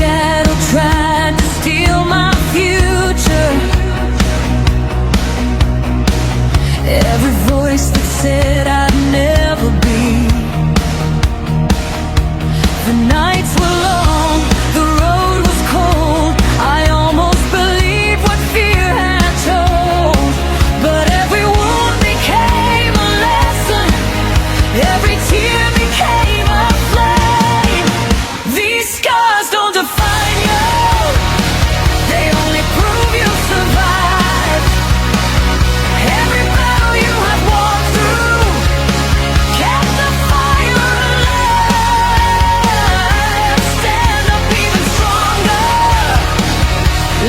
shadow tried to steal my future. Every voice that said I'd never be. The nights were long, the road was cold. I almost believed what fear had told. But every wound became a lesson, every tear became a flame. These scars don't define you, they only prove you survived. Every battle you have walked through kept the fire alive. Stand up even stronger,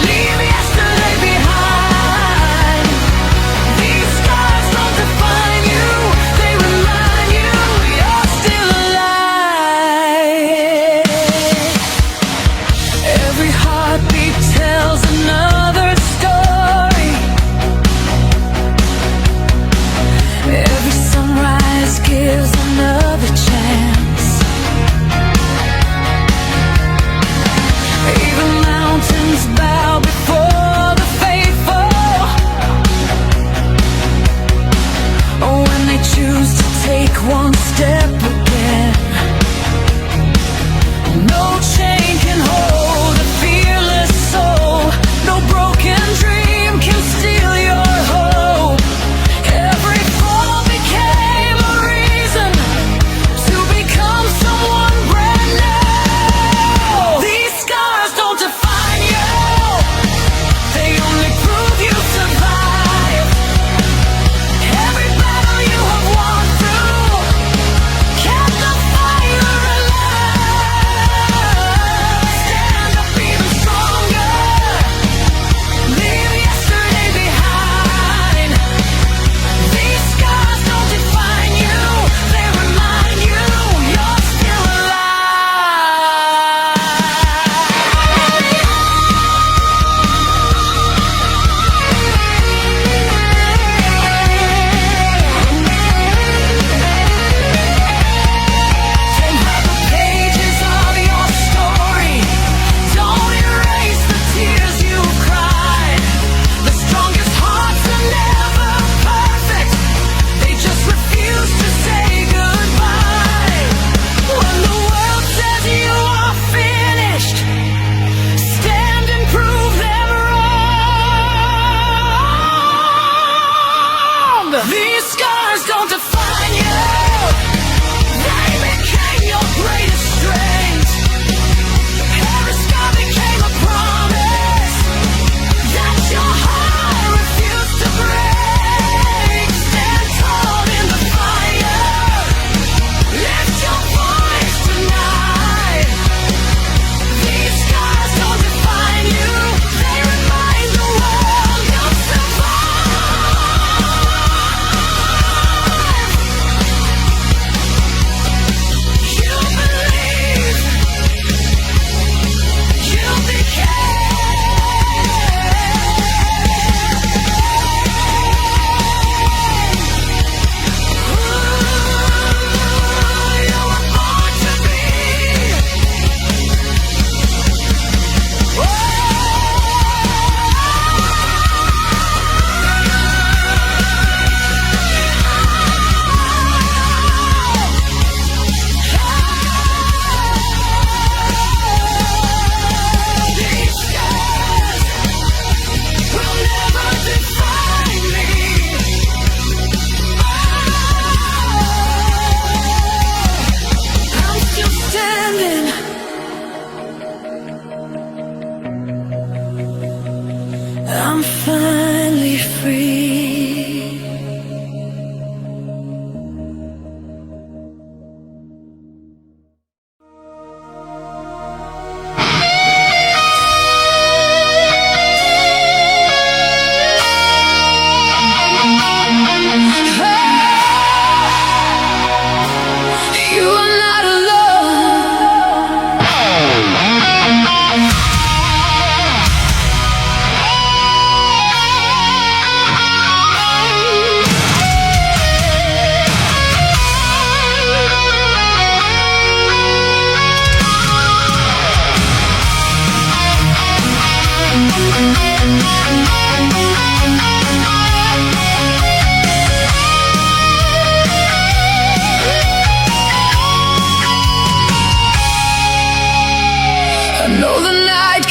leave yesterday behind. These scars don't define you, they remind you you're still alive. Every heartbeat tells another story. Every sunrise gives another chance. Even mountains bow before the faithful, when they choose to take one step again. No chain can hold a fearless soul, no broken dream can steal your hope. Every fall became a reason to become someone brand new. These scars don't define you, they only prove you survive. Every battle you have walked through kept the fire alive.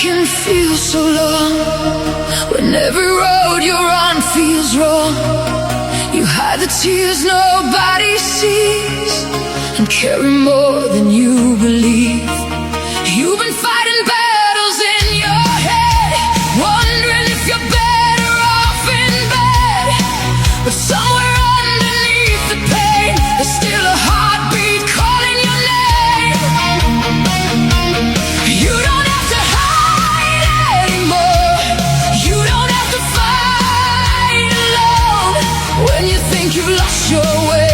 can feel so long when every road you're on feels wrong. You hide the tears nobody sees and carry more than you believe. You've been fighting battles in your head, wondering if you're better off in bed. But somewhere underneath the pain, there's still a heartbeat calling your name. You don't have to hide anymore. You don't have to fight alone. When you think you've lost your way,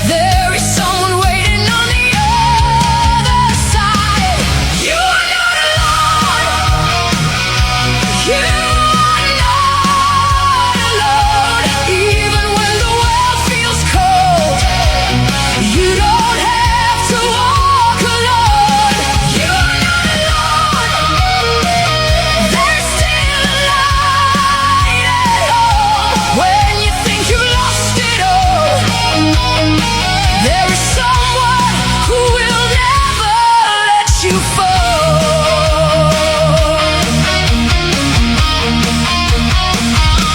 there is someone waiting on the other side. You are not alone. You are not alone. Even when the world feels cold, you don't have to walk alone. You are not alone. There's still a light at home. When you think you've lost it all, there is someone who will never let you fall.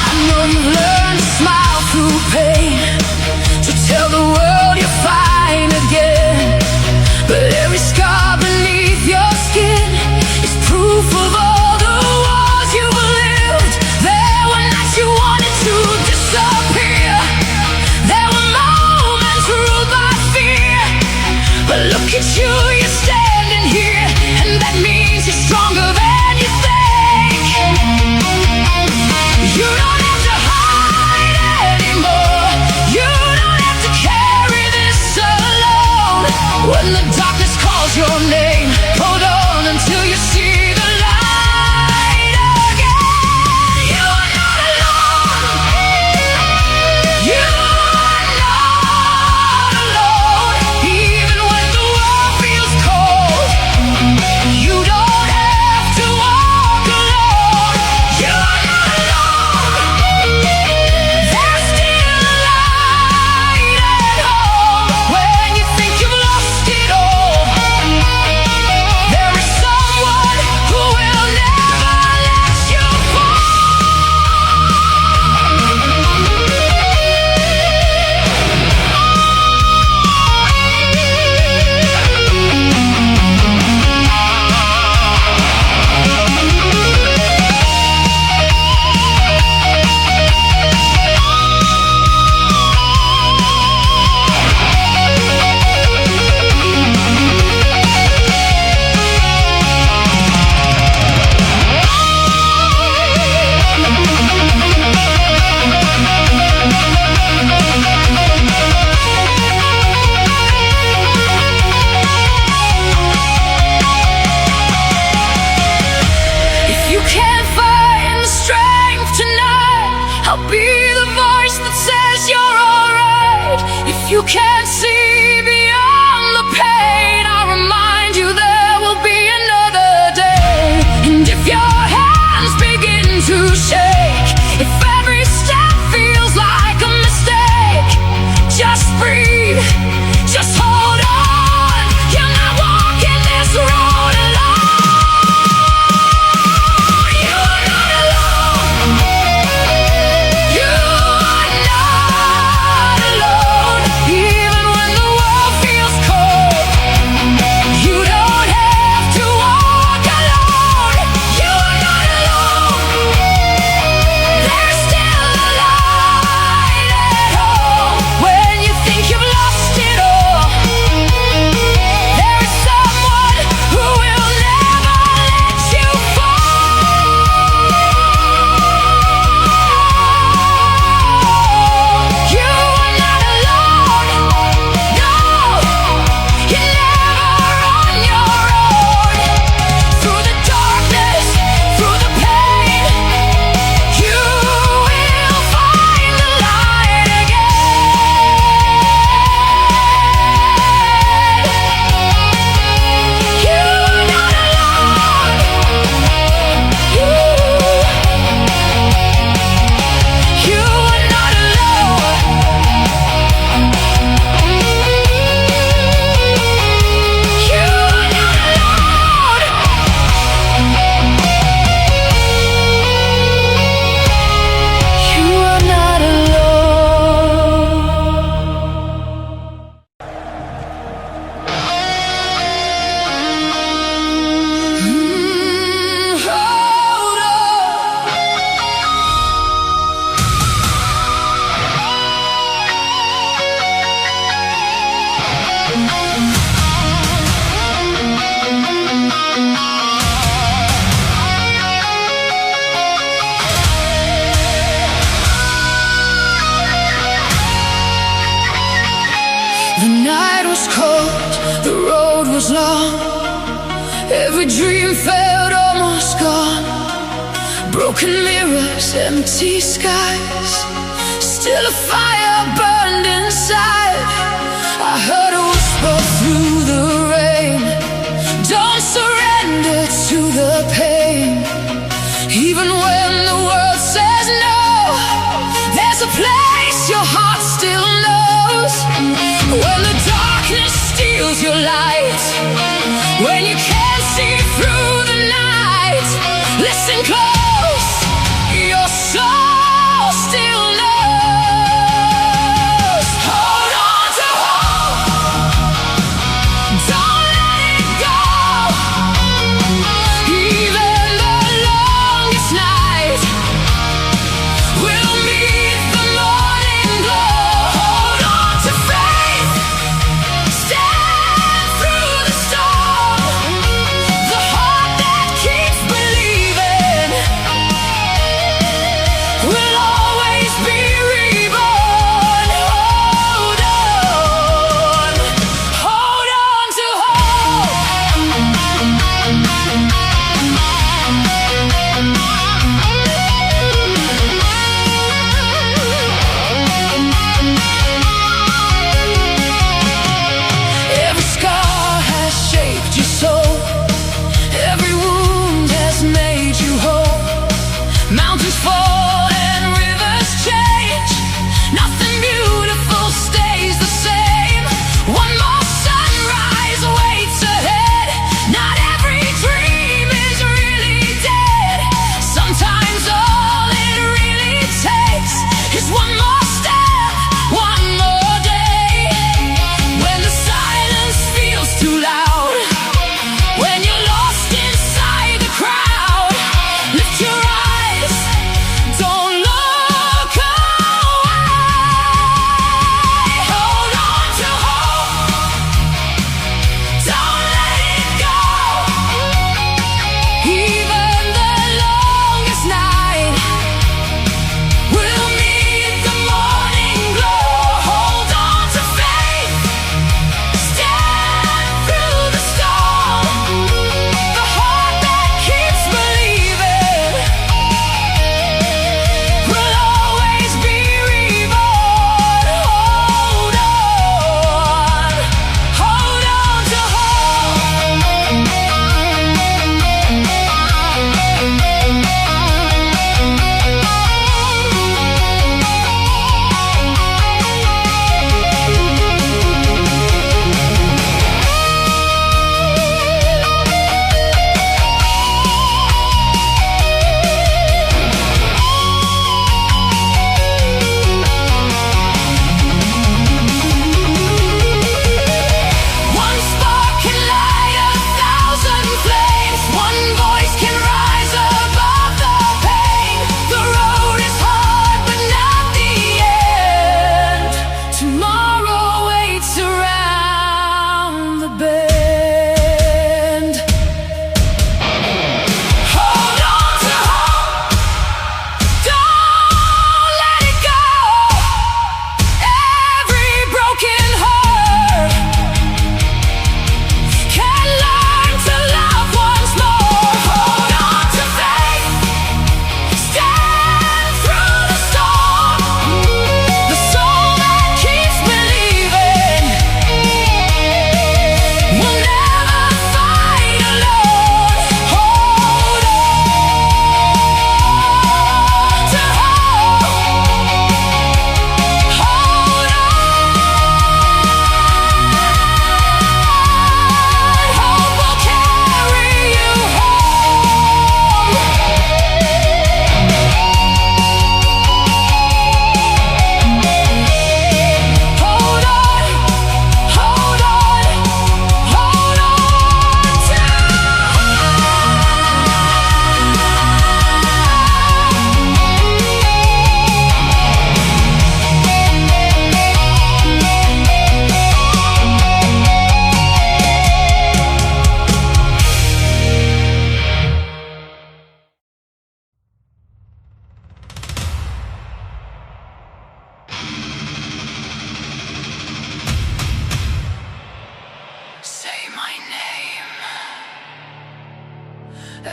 I know you've learned to smile through pain, to tell the world you're fine again. But every scar beneath your skin is proof of all the wars you've lived. There were nights you wanted to disappear. There were moments ruled by fear. But look at you, you're standing here, and that means you're stronger than you think. You don't have to hide anymore. You don't have to carry this alone. When the darkness calls your name, hold on until you see the light again. You are not alone. You are not alone. Even when the world feels cold, you don't have to walk alone. You are not alone. There's still a light at home. When you think you've lost it all, was cold, the road was long. Every dream felt almost gone. Broken mirrors, empty skies. Still a fire burned inside. I heard a whisper through the rain. Don't surrender to the pain. Even when the world says no, there's a place your heart still knows. When the darkness steals your light, when you can't see through the night, listen close, your soul still knows. Hold on to hope, don't let it go. Even the longest night will meet the morning glow. Hold on to faith, stand through the storm. The heart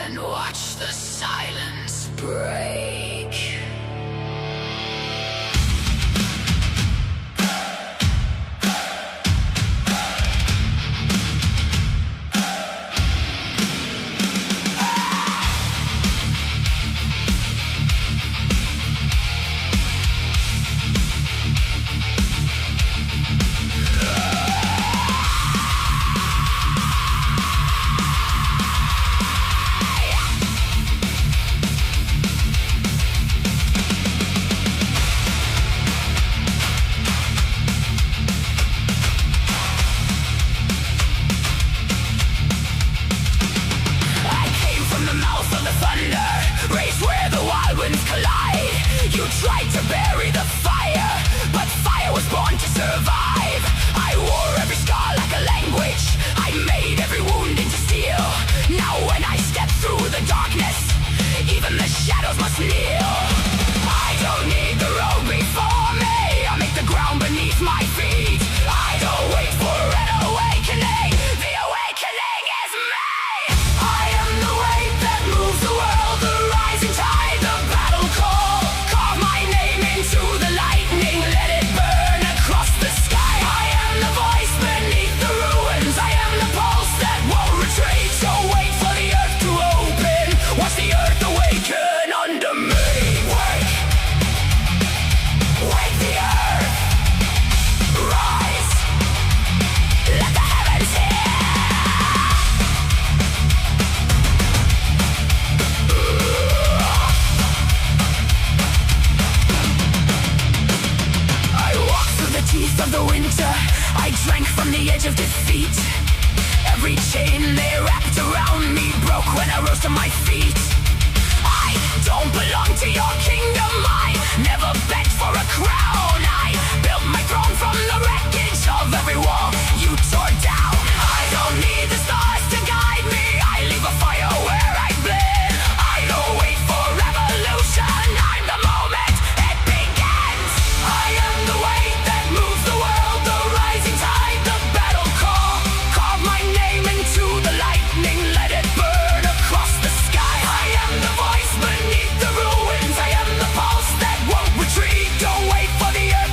and watch the silence break. You tried to bury the fire, but fire was born to survive. I wore every scar like a language, I made every wound into steel. Now when I step through the darkness, even the shadows must kneel. I don't need the road before me, I make the ground beneath my feet. I don't wait for an awakening, the awakening is me. I am the weight that moves the world, the rising tide, the battle call. To the lightning, let it burn across the sky. I am the voice beneath the ruins, I am the pulse that won't retreat. So wait for the earth to open, watch the earth awaken under me. Wake, wake the earth, rise, let the heavens hear. Teeth of the winter, I drank from the edge of defeat. Every chain they wrapped around me broke when I rose to my feet. I don't belong to your kingdom, I never begged for a crown. I built my throne from the wreckage of every wall you tore down. I don't need the stars to guide me, I leave a fire where I bled. I don't wait for revolution, I'm the moment it begins. I am the weight that moves the world, the rising tide, the battle call. Carve my name into the lightning, let it burn across the sky. I am the voice beneath the ruins, I am the pulse that won't retreat. Don't wait for the earth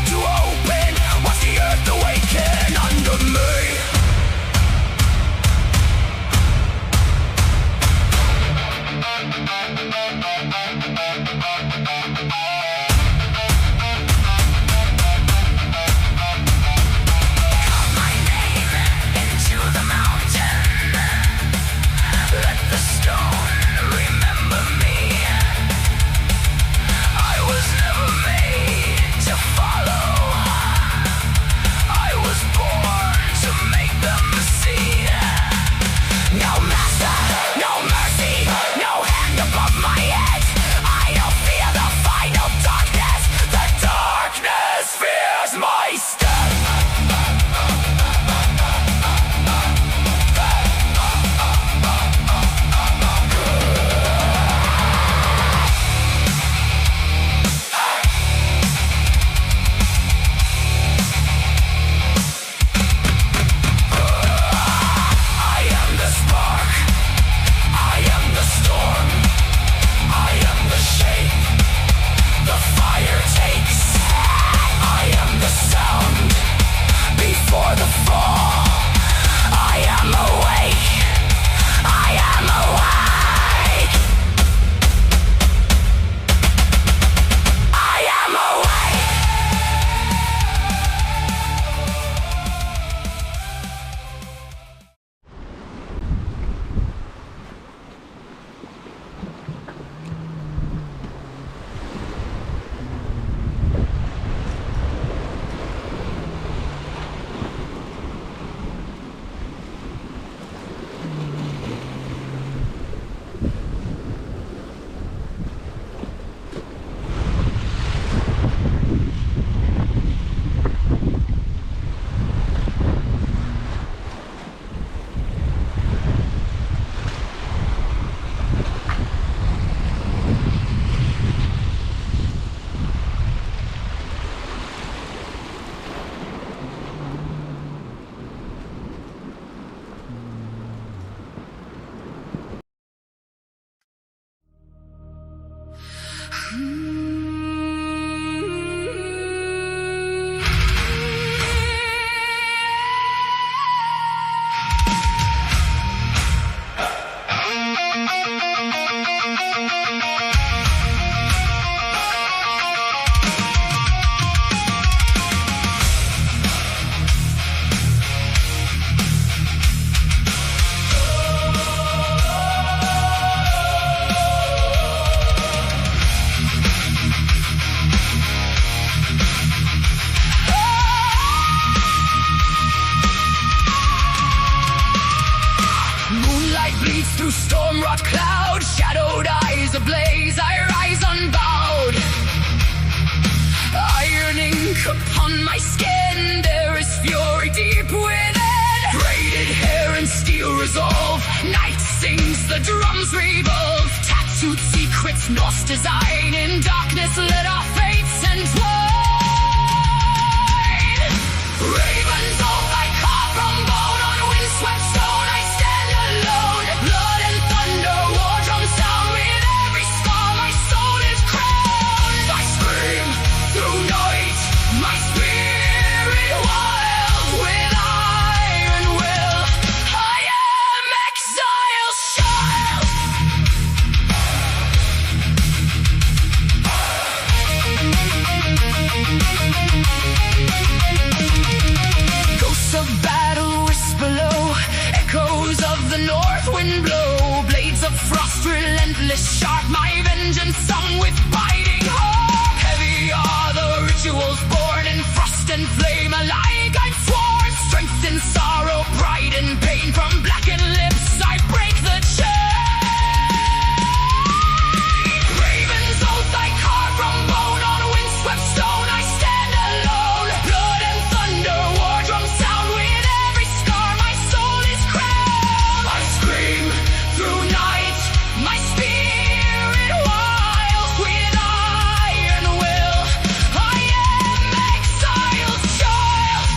through storm-wrought clouds, shadowed eyes ablaze, I rise unbowed. Iron ink upon my skin, there is fury deep within. Braided hair and steel resolve, night sings, the drums revolve. Tattooed secrets, Norse design, in darkness let our fates entwine. Ravens oath I carve from bone, on windswept stone I stand alone. Blood and thunder, war drum sound, with every scar my soul is crowned. I scream through night, my spirit wild, with iron will. I am exile's child. Ghosts of battle whisper low, echoes of the north wind blow. Blades of frost relentless sharp, my vengeance sung with biting hope. Heavy are the rituals born in frost and flame alike. I'm sworn, strength and sorrow, pride and pain. From blackened lips I break the chain. Raven's oath I carve from bone, on windswept stone I stand alone. Blood and thunder, war drum sound, with every scar my soul is crowned. I scream through night, my spirit wild, with iron will. I am exile's child.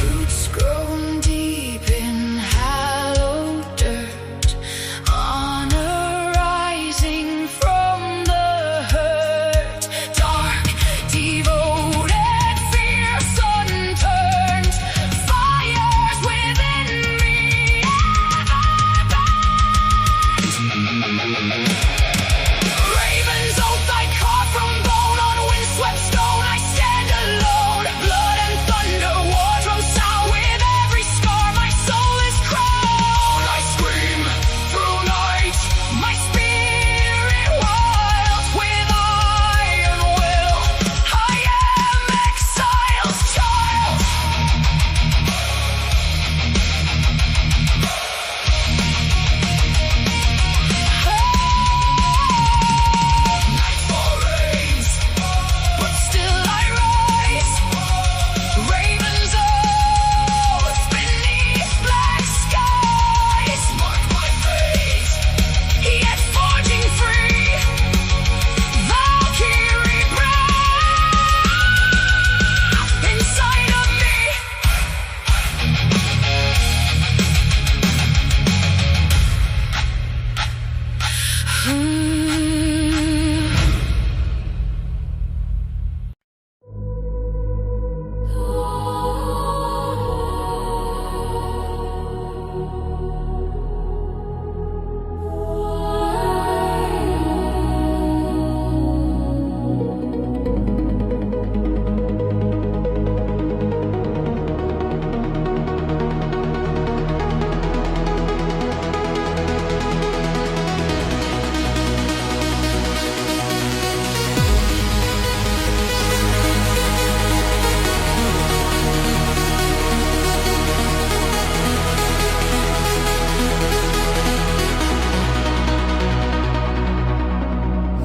Roots grown deep in hallowed dirt, honor rising from the hurt. Dark, devoted, fierce, unturned, fires within me ever burn. Raven's oath I carve from bone, on windswept stone I stand alone. Blood and thunder, war drum sound, with every scar my soul is crowned. I scream through night, my spirit wild, with iron will. I am exile's child. Nightfall reigns, but still I rise. Raven's oath beneath black skies, mark my fate, yet forging free. Valkyrie breath inside of me.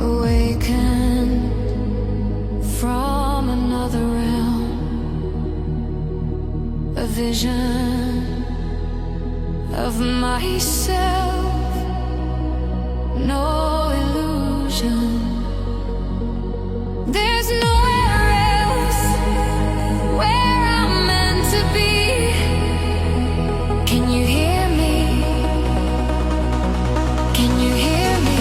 Awakened from another realm, a vision of myself, no illusion. There's nowhere else where I'm meant to be. Can you hear me? Can you hear me?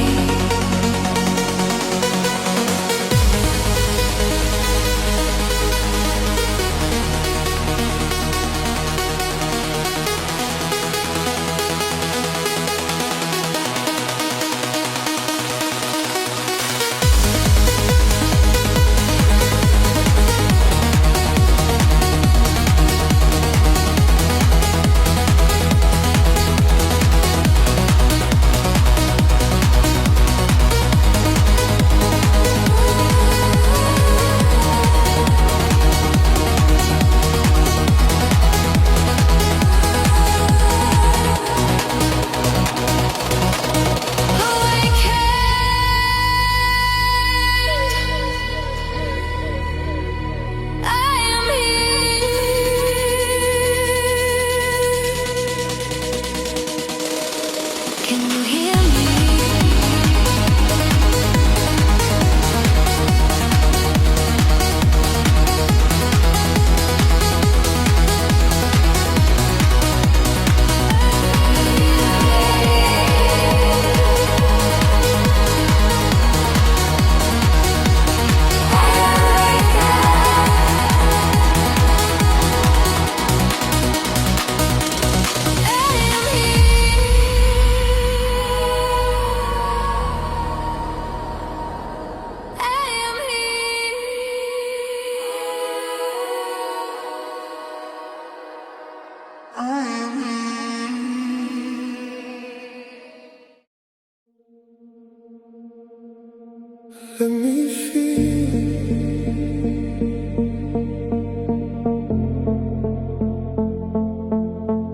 Let me feel.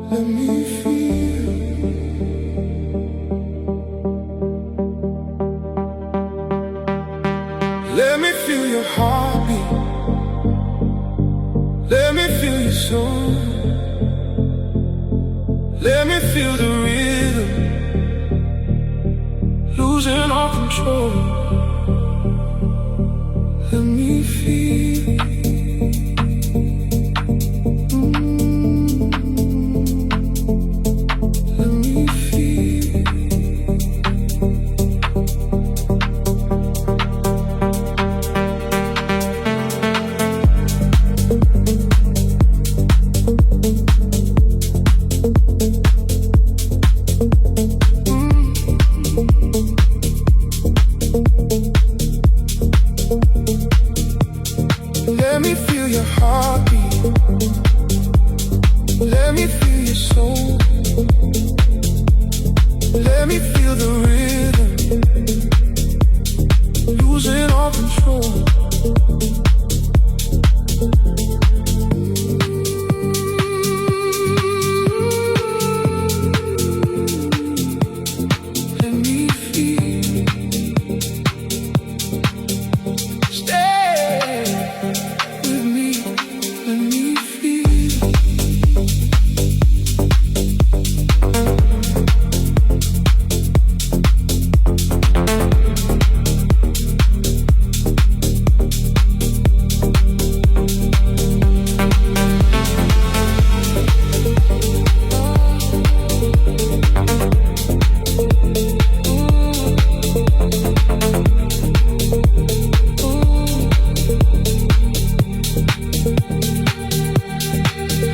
Let me feel. Let me feel your heartbeat. Let me feel your soul. Let me feel the rhythm, losing all control. Let me feel. Let me feel. Let me feel your heartbeat. Let me feel your soul. Let me feel the rhythm, losing all control. Let me feel. Stay with me. Let me feel.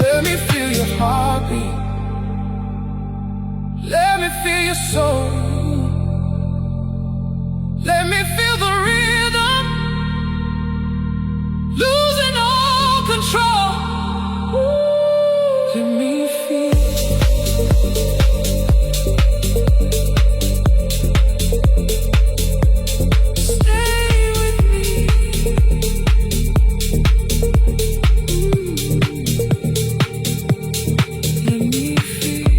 Let me feel your heartbeat. Let me feel your soul. Let me feel the rhythm, losing all control. Let me feel. Stay with me. Let me feel.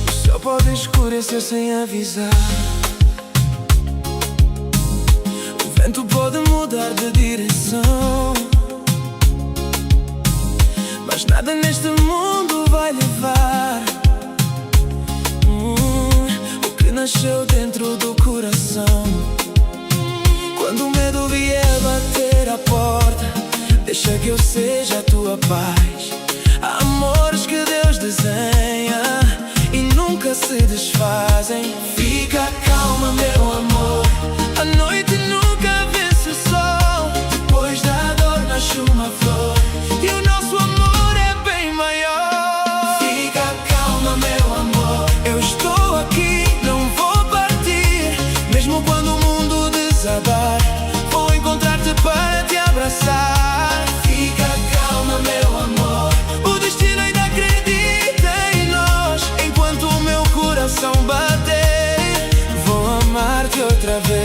O céu pode escurecer sem avisar. O vento pode mudar de direção, mas nada neste mundo vai levar o que nasceu dentro do coração. Quando o medo vier bater a porta, deixa que eu seja a tua paz. Há amores que Deus desenha e nunca se desfazem. Fica calma, meu amor, a noite nunca vence o sol. Depois da dor nasce uma flor e o nosso amor é bem maior. Fica calma, meu amor, eu estou aqui, não vou partir. Mesmo quando o mundo desabar, vou encontrar-te para te abraçar. Fica calma, meu amor, o destino ainda acredita em nós. Enquanto o meu coração bater, vou amar-te outra vez.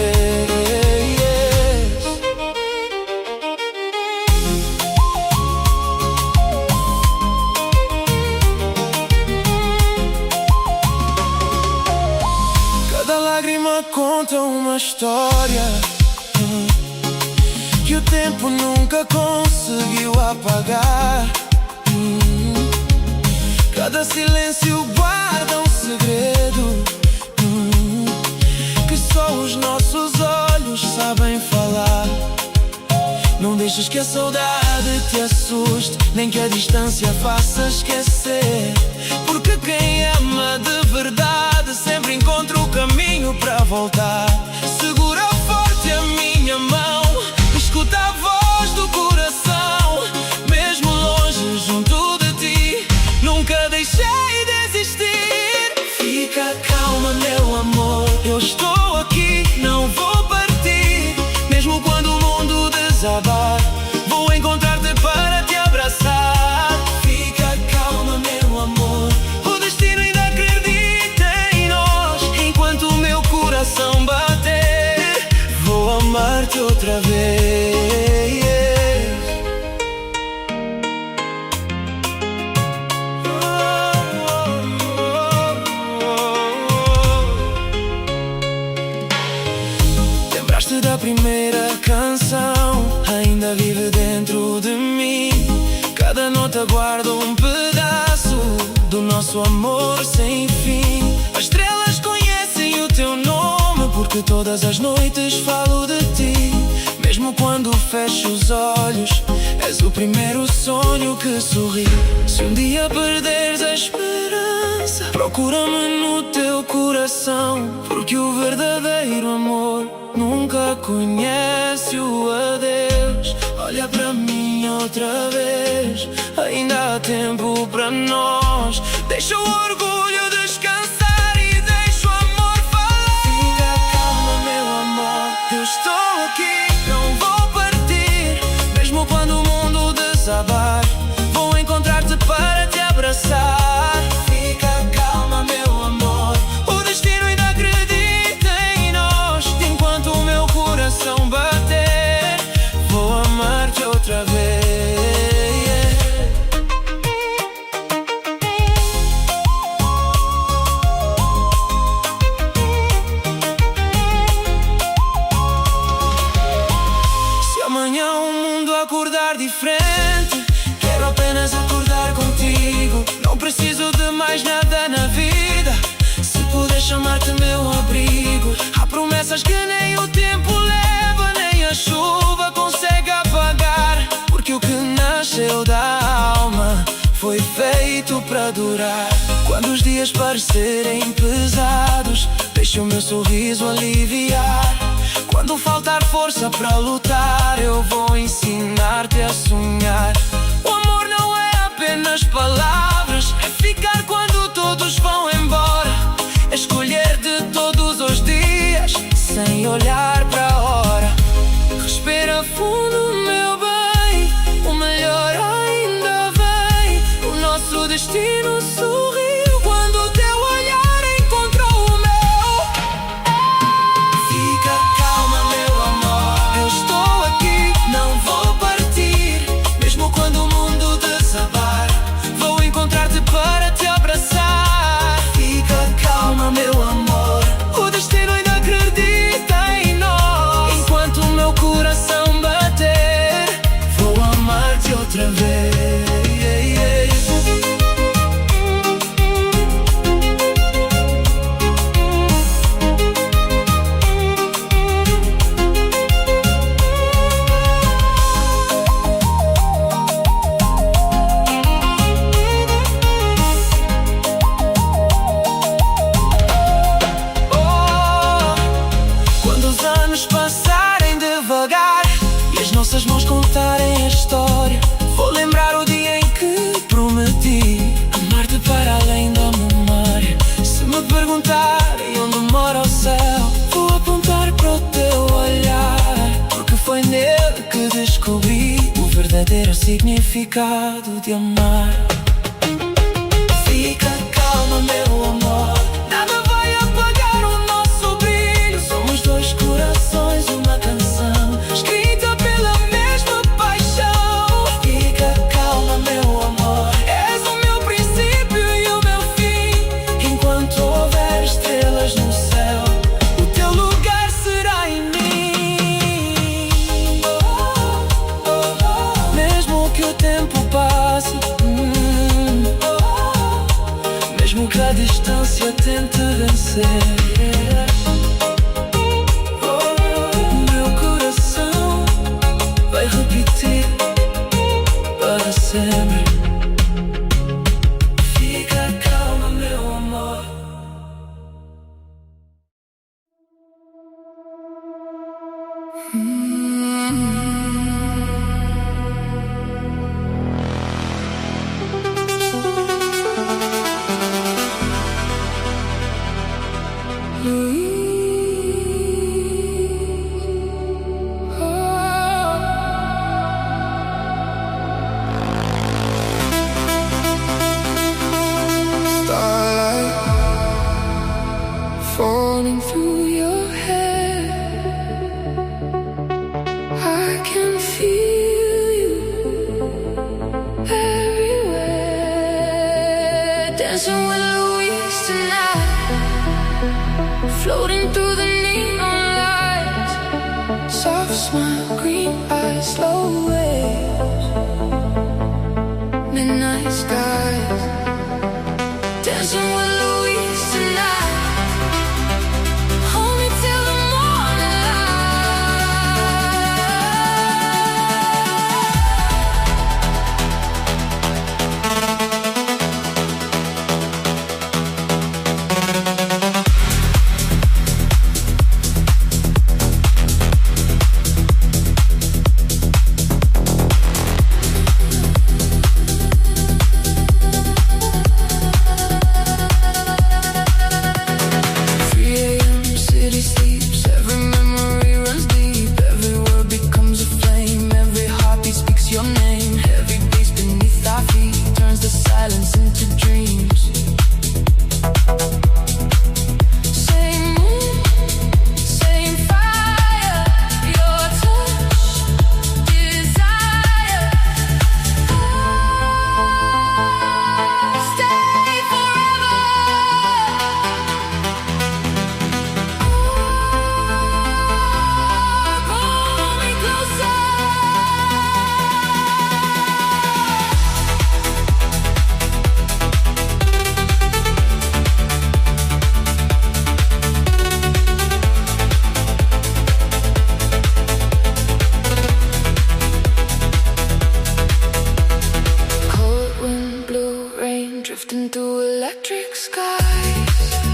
Cada lágrima conta uma história que o tempo nunca conseguiu apagar. Cada silêncio guarda um segredo que só os nossos deixes que a saudade te assuste, nem que a distância faça esquecer. Porque quem ama de verdade sempre encontra o caminho para voltar. Segura forte a minha mão, escuta a voz do coração. Mesmo longe, junto de ti, nunca deixei de existir. Fica calma, meu amor, eu estou aqui, não vou partir. Mesmo quando o mundo desabar, vou encontrar-te para te abraçar. Fica calma, meu amor, o destino ainda acredita em nós. Enquanto o meu coração bater, vou amar-te outra vez. Lembraste da primeira canção, ainda vive dentro de mim. Cada nota guarda um pedaço do nosso amor sem fim. As estrelas conhecem o teu nome, porque todas as noites falo de ti. Mesmo quando fecho os olhos, és o primeiro sonho que sorri. Se um dia perderes a esperança, procura-me no teu coração. Porque o verdadeiro amor nunca conhece o adeus. Olha para mim outra vez, ainda há tempo para nós. Deixa o orgulho descansar e deixa o amor falar. Fica calma, meu amor, eu estou aqui, não vou partir. Mesmo quando o mundo desabar, vou encontrar-te para te abraçar. Fica calma, meu amor, o destino ainda acredita em nós. Enquanto o meu coração bater, vou amar-te outra vez. Se amanhã o mundo acordar diferente, quero apenas acordar contigo. Não preciso de mais nada na vida, se puder chamar-te meu abrigo. Há promessas que nem o tempo leva, nem a chuva consegue apagar. Porque o que nasceu da alma foi feito para durar. Quando os dias parecerem pesados, deixa o meu sorriso aliviar. Quando faltar força para lutar, eu vou ensinar-te a sonhar. O amor não é apenas palavras, é ficar quando todos vão embora. É escolher de todos os dias, sem olhar para a hora. Respira fundo, meu bem, o melhor ainda vem. O nosso destino sorriu quando o teu olhar encontrou o meu. Fica calma, meu amor, eu estou aqui, não vou partir. Mesmo quando o mundo desabar, vou encontrar-te para te abraçar. Fica calma, meu amor, o destino ainda acredita em nós. Enquanto o meu coração bater, vou amar-te outra vez. Quando os anos passarem devagar e as nossas mãos contarem a história, vou lembrar o dia em que prometi amar-te para além da memória. Se me perguntarem onde mora o céu, vou apontar para o teu olhar. Porque foi nele que descobri o verdadeiro significado de amar. Fica calma, meu amor, nada vai apagar o nosso brilho. Somos dois corações, uma canção escrita pela mesma paixão. Fica calma, meu amor, és o meu princípio e o meu fim. Enquanto houver estrelas no céu, o teu lugar será em mim. Mesmo que o tempo passe, mesmo que a distância tente vencer, o meu coração vai repetir. Dancing with Louise tonight, floating through the neon lights. Soft smile, green eyes, slow waves, midnight skies. Dancing with Louise tonight, hold me till the morning drifting through electric skies.